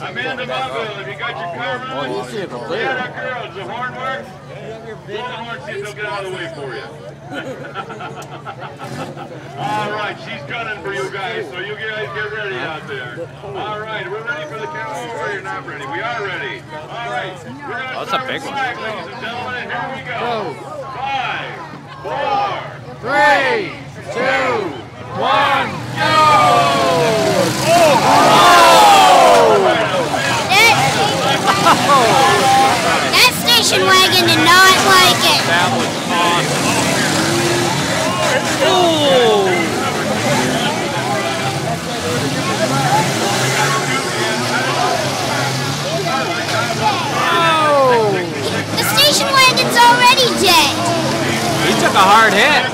Amanda Bobbill, have you got your car running? Yeah, that girl, does the horn work? Blow the horn, see if they'll get out of the way for you. All right, she's gunning for you guys, so you guys get ready out there. All right, we're ready for the count. Or you're not ready. We are ready. All right, we're going to start with 5, ladies and gentlemen, and here we go. 5, 4, 3, 2, 1, go! That station wagon did not like it. That was awesome. Oh! The station wagon's already dead. He took a hard hit. Yeah.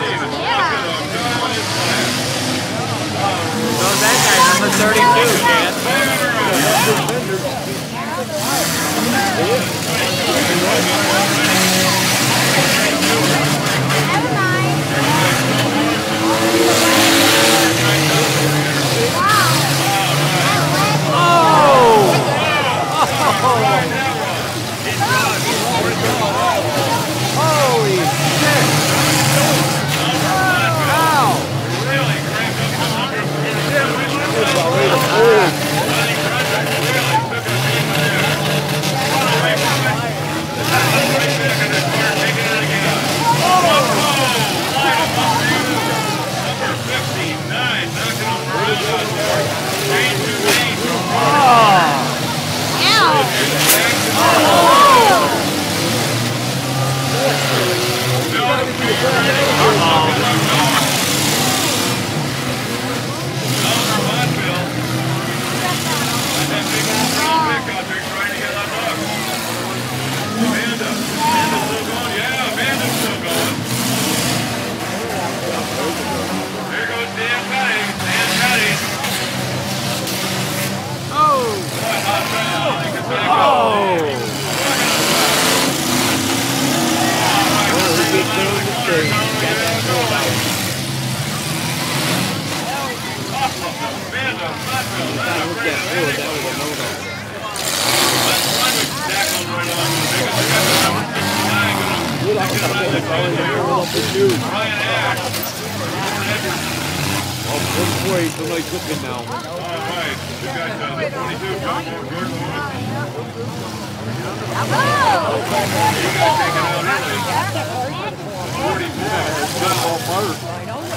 So that guy, number 32, Jan. Never mind. Holy shit! Wow!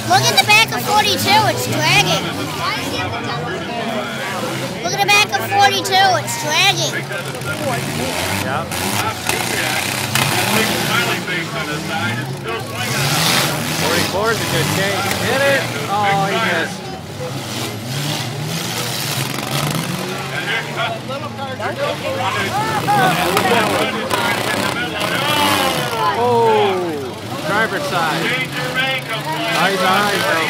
Look at the back of 42, it's dragging. Look at the back of 42, it's dragging. Yep. 44 is a good game. Hit it! Oh, he missed. Oh, driver's side. Oh, he's behind though.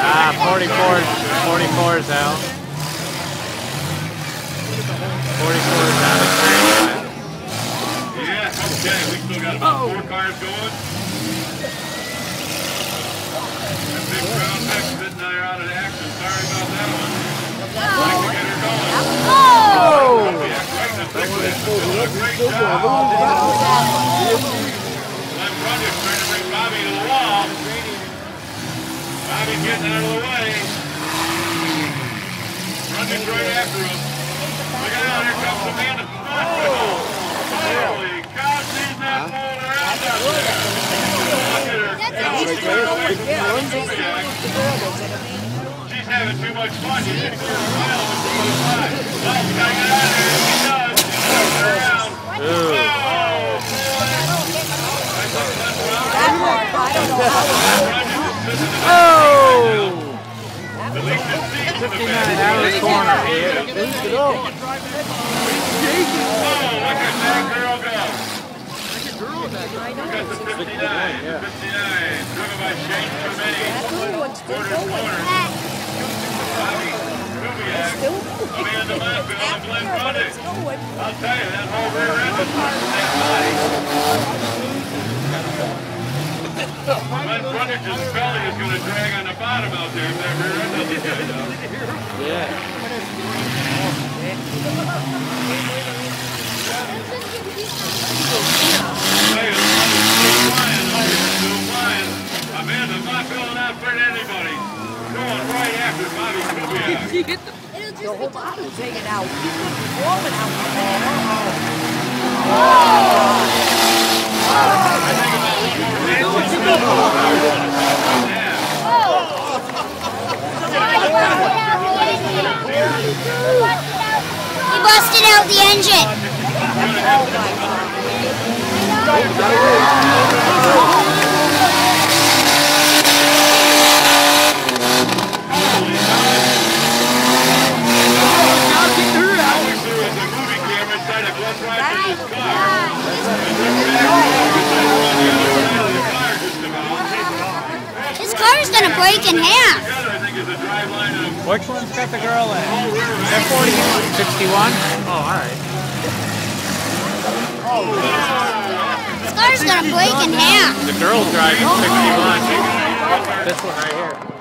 Ah, 44 is out. 44 is out of time. Yeah, okay, we still got about 4 cars going. That big brown mech sitting there out of action. Sorry about that one. Like to get her going. Great job. Glenn Brundick's trying to bring Bobby to the wall. Bobby getting out of the way. Brundick's right after him. Look at that, here comes Amanda. Holy cow, she's not pulling around out there. Look at her. She's having too much fun. She's going to go around with too much fun. Well, we got to get out of here. She does. She's going around. Oh! 59 out of the corner. Look at that girl go. Look at the 59. 59. Driven by Shane Tremeny. Quarter. Bobby Kubiak. Oh, Amanda Mossville and Glenn Brundage. I'll tell you, that whole rear end is that body. Glenn Brundage's belly is going to drag on the bottom out there if that rear end doesn't get it out. Yeah. Amanda Mossville not afraid of anybody. Going right after Bobby Kubiak. The whole bottom taken out. He's going to be rolling out. He busted out the engine. This car's gonna break in half. Which one's got the girl in? They're 41. 61? Oh, alright. This car's gonna break in half. The girl's driving 61. This one right here.